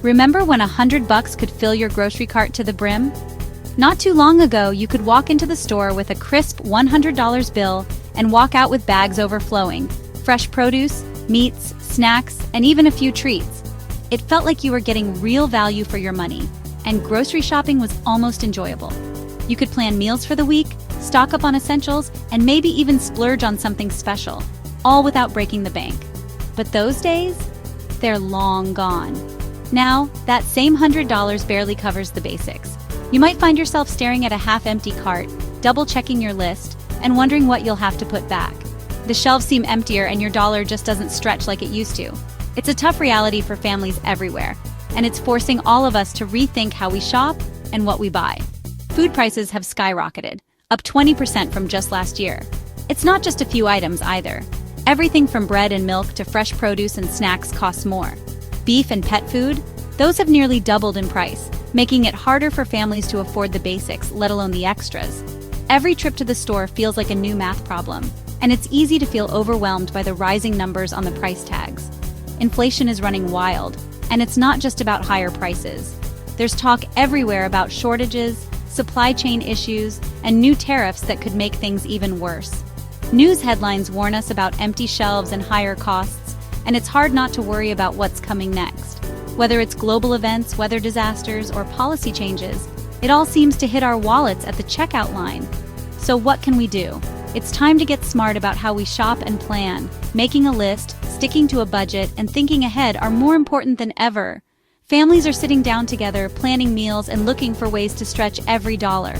Remember when $100 could fill your grocery cart to the brim? Not too long ago, you could walk into the store with a crisp $100 bill and walk out with bags overflowing, fresh produce, meats, snacks, and even a few treats. It felt like you were getting real value for your money, and grocery shopping was almost enjoyable. You could plan meals for the week, stock up on essentials, and maybe even splurge on something special, all without breaking the bank. But those days? They're long gone. Now, that same $100 barely covers the basics. You might find yourself staring at a half-empty cart, double-checking your list, and wondering what you'll have to put back. The shelves seem emptier and your dollar just doesn't stretch like it used to. It's a tough reality for families everywhere, and it's forcing all of us to rethink how we shop and what we buy. Food prices have skyrocketed, up 20% from just last year. It's not just a few items either. Everything from bread and milk to fresh produce and snacks costs more. Beef and pet food, those have nearly doubled in price, making it harder for families to afford the basics, let alone the extras. Every trip to the store feels like a new math problem, and it's easy to feel overwhelmed by the rising numbers on the price tags. Inflation is running wild, and it's not just about higher prices. There's talk everywhere about shortages, supply chain issues, and new tariffs that could make things even worse. News headlines warn us about empty shelves and higher costs, and it's hard not to worry about what's coming next. Whether it's global events, weather disasters, or policy changes, it all seems to hit our wallets at the checkout line. So what can we do? It's time to get smart about how we shop and plan. Making a list, sticking to a budget, and thinking ahead are more important than ever. Families are sitting down together, planning meals, and looking for ways to stretch every dollar.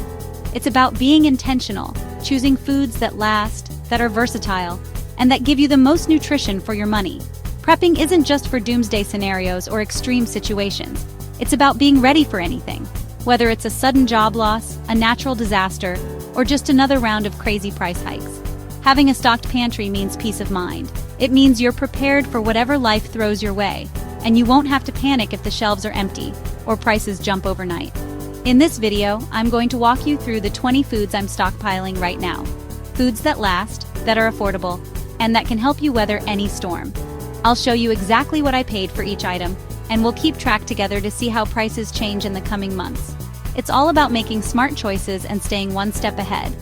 It's about being intentional, choosing foods that last, that are versatile, and that give you the most nutrition for your money. Prepping isn't just for doomsday scenarios or extreme situations. It's about being ready for anything, whether it's a sudden job loss, a natural disaster, or just another round of crazy price hikes. Having a stocked pantry means peace of mind. It means you're prepared for whatever life throws your way, and you won't have to panic if the shelves are empty or prices jump overnight. In this video, I'm going to walk you through the 20 foods I'm stockpiling right now. Foods that last, that are affordable, and that can help you weather any storm. I'll show you exactly what I paid for each item, and we'll keep track together to see how prices change in the coming months. It's all about making smart choices and staying one step ahead.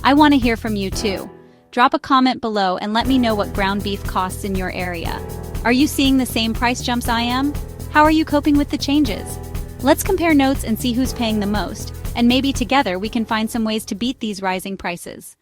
I want to hear from you too. Drop a comment below and let me know what ground beef costs in your area. Are you seeing the same price jumps I am? How are you coping with the changes? Let's compare notes and see who's paying the most, and maybe together we can find some ways to beat these rising prices.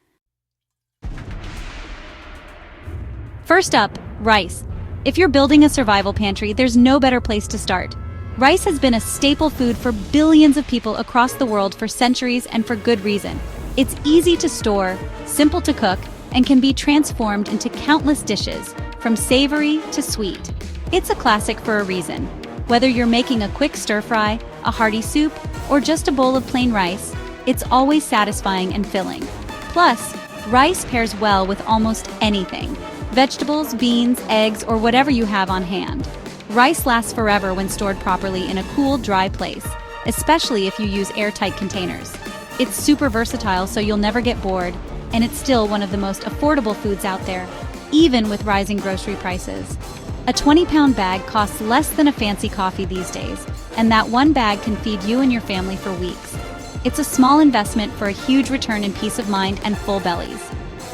First up, rice. If you're building a survival pantry, there's no better place to start. Rice has been a staple food for billions of people across the world for centuries, and for good reason. It's easy to store, simple to cook, and can be transformed into countless dishes, from savory to sweet. It's a classic for a reason. Whether you're making a quick stir-fry, a hearty soup, or just a bowl of plain rice, it's always satisfying and filling. Plus, rice pairs well with almost anything. Vegetables, beans, eggs, or whatever you have on hand. Rice lasts forever when stored properly in a cool, dry place, especially if you use airtight containers. It's super versatile, so you'll never get bored, and it's still one of the most affordable foods out there, even with rising grocery prices. A 20-pound bag costs less than a fancy coffee these days, and that one bag can feed you and your family for weeks. It's a small investment for a huge return in peace of mind and full bellies.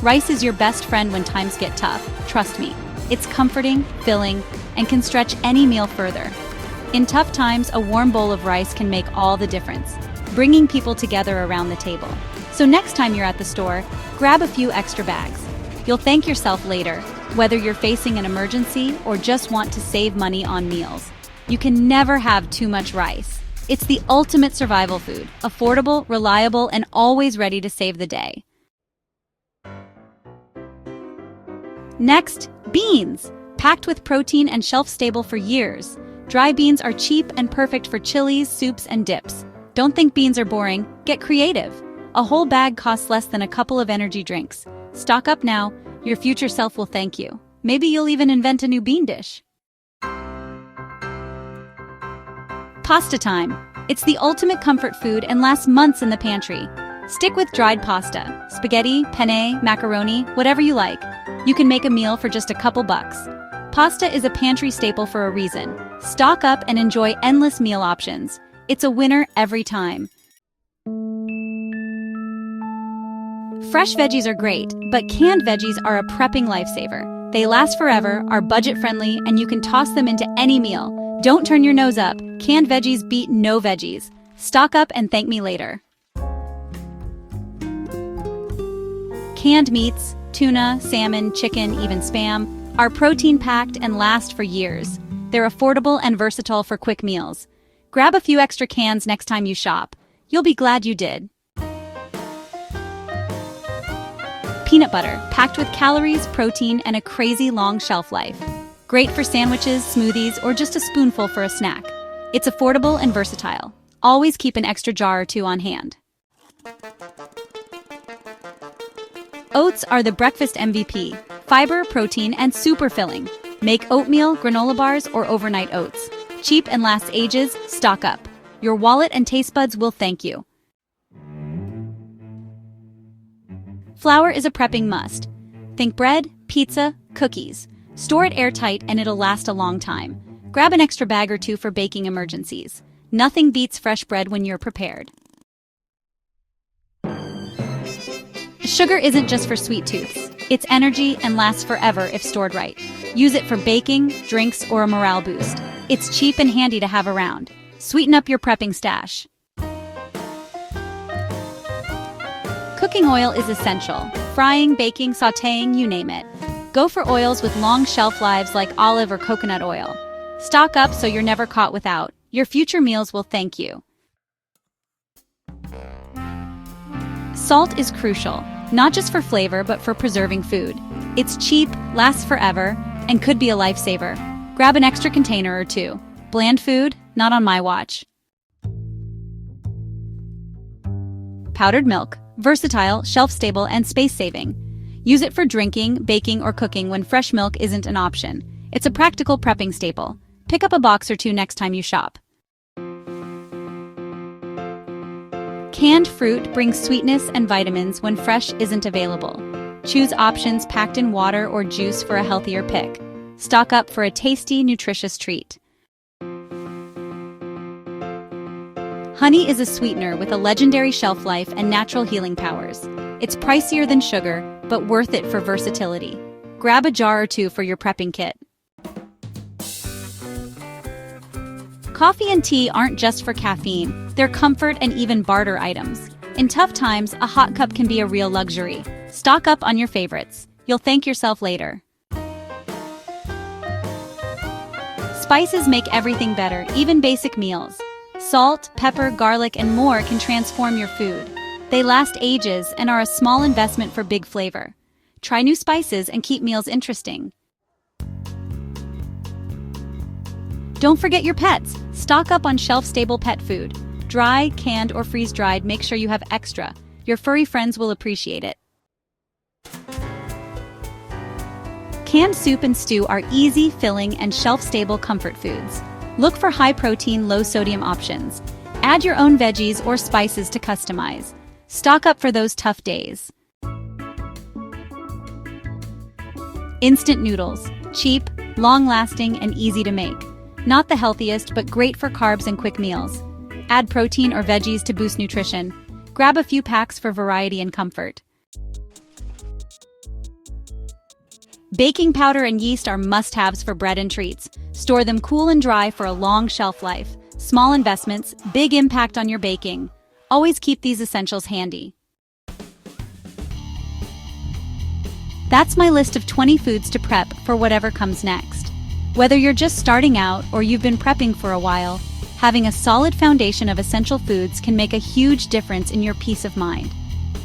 Rice is your best friend when times get tough, trust me. It's comforting, filling, and can stretch any meal further. In tough times, a warm bowl of rice can make all the difference, bringing people together around the table. So next time you're at the store, grab a few extra bags. You'll thank yourself later, whether you're facing an emergency or just want to save money on meals. You can never have too much rice. It's the ultimate survival food, affordable, reliable, and always ready to save the day. Next, beans. Packed with protein and shelf-stable for years. Dry beans are cheap and perfect for chilies, soups, and dips. Don't think beans are boring, get creative. A whole bag costs less than a couple of energy drinks. Stock up now, your future self will thank you. Maybe you'll even invent a new bean dish. Pasta time. It's the ultimate comfort food and lasts months in the pantry. Stick with dried pasta, spaghetti, penne, macaroni, whatever you like. You can make a meal for just a couple bucks. Pasta is a pantry staple for a reason. Stock up and enjoy endless meal options. It's a winner every time. Fresh veggies are great, but canned veggies are a prepping lifesaver. They last forever, are budget-friendly, and you can toss them into any meal. Don't turn your nose up. Canned veggies beat no veggies. Stock up and thank me later. Canned meats, tuna, salmon, chicken, even Spam, are protein-packed and last for years. They're affordable and versatile for quick meals. Grab a few extra cans next time you shop. You'll be glad you did. Peanut butter, packed with calories, protein, and a crazy long shelf life. Great for sandwiches, smoothies, or just a spoonful for a snack. It's affordable and versatile. Always keep an extra jar or two on hand. Oats are the breakfast MVP. Fiber, protein, and super filling. Make oatmeal, granola bars, or overnight oats. Cheap and lasts ages, stock up. Your wallet and taste buds will thank you. Flour is a prepping must. Think bread, pizza, cookies. Store it airtight and it'll last a long time. Grab an extra bag or two for baking emergencies. Nothing beats fresh bread when you're prepared. Sugar isn't just for sweet tooths. It's energy and lasts forever if stored right. Use it for baking, drinks, or a morale boost. It's cheap and handy to have around. Sweeten up your prepping stash. Cooking oil is essential. Frying, baking, sautéing, you name it. Go for oils with long shelf lives like olive or coconut oil. Stock up so you're never caught without. Your future meals will thank you. Salt is crucial, not just for flavor but for preserving food. It's cheap, lasts forever, and could be a lifesaver. Grab an extra container or two. Bland food? Not on my watch. Powdered milk. Versatile, shelf-stable, and space-saving. Use it for drinking, baking, or cooking when fresh milk isn't an option. It's a practical prepping staple. Pick up a box or two next time you shop. Canned fruit brings sweetness and vitamins when fresh isn't available. Choose options packed in water or juice for a healthier pick. Stock up for a tasty, nutritious treat. Honey is a sweetener with a legendary shelf life and natural healing powers. It's pricier than sugar, but worth it for versatility. Grab a jar or two for your prepping kit. Coffee and tea aren't just for caffeine. They're comfort and even barter items. In tough times, a hot cup can be a real luxury. Stock up on your favorites. You'll thank yourself later. Spices make everything better, even basic meals. Salt, pepper, garlic, and more can transform your food. They last ages and are a small investment for big flavor. Try new spices and keep meals interesting. Don't forget your pets. Stock up on shelf-stable pet food. Dry, canned, or freeze-dried, make sure you have extra. Your furry friends will appreciate it. Canned soup and stew are easy, filling, and shelf-stable comfort foods. Look for high-protein, low-sodium options. Add your own veggies or spices to customize. Stock up for those tough days. Instant noodles. Cheap, long-lasting, and easy to make. Not the healthiest, but great for carbs and quick meals. Add protein or veggies to boost nutrition. Grab a few packs for variety and comfort. Baking powder and yeast are must-haves for bread and treats. Store them cool and dry for a long shelf life. Small investments, big impact on your baking. Always keep these essentials handy. That's my list of 20 foods to prep for whatever comes next. Whether you're just starting out or you've been prepping for a while, having a solid foundation of essential foods can make a huge difference in your peace of mind.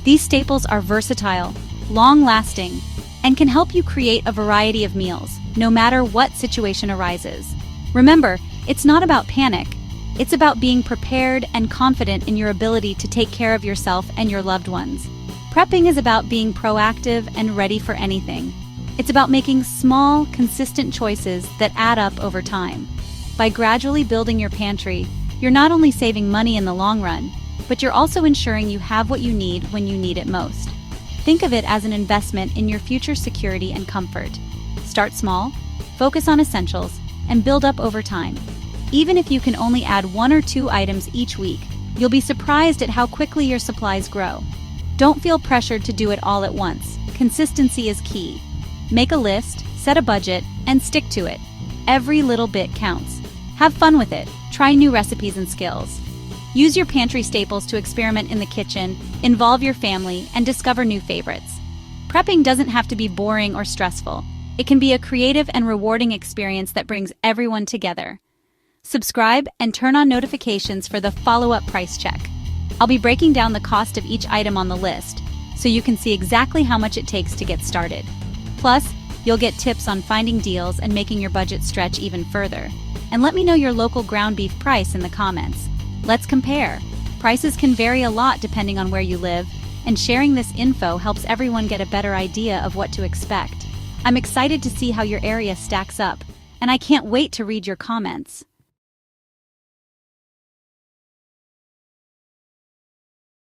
These staples are versatile, long-lasting, and can help you create a variety of meals, no matter what situation arises. Remember, it's not about panic. It's about being prepared and confident in your ability to take care of yourself and your loved ones. Prepping is about being proactive and ready for anything. It's about making small, consistent choices that add up over time. By gradually building your pantry, you're not only saving money in the long run, but you're also ensuring you have what you need when you need it most. Think of it as an investment in your future security and comfort. Start small, focus on essentials, and build up over time. Even if you can only add 1 or 2 items each week, you'll be surprised at how quickly your supplies grow. Don't feel pressured to do it all at once. Consistency is key. Make a list, set a budget, and stick to it. Every little bit counts. Have fun with it. Try new recipes and skills. Use your pantry staples to experiment in the kitchen, involve your family, and discover new favorites. Prepping doesn't have to be boring or stressful. It can be a creative and rewarding experience that brings everyone together. Subscribe and turn on notifications for the follow-up price check. I'll be breaking down the cost of each item on the list, so you can see exactly how much it takes to get started. Plus, you'll get tips on finding deals and making your budget stretch even further. And let me know your local ground beef price in the comments. Let's compare. Prices can vary a lot depending on where you live, and sharing this info helps everyone get a better idea of what to expect. I'm excited to see how your area stacks up, and I can't wait to read your comments.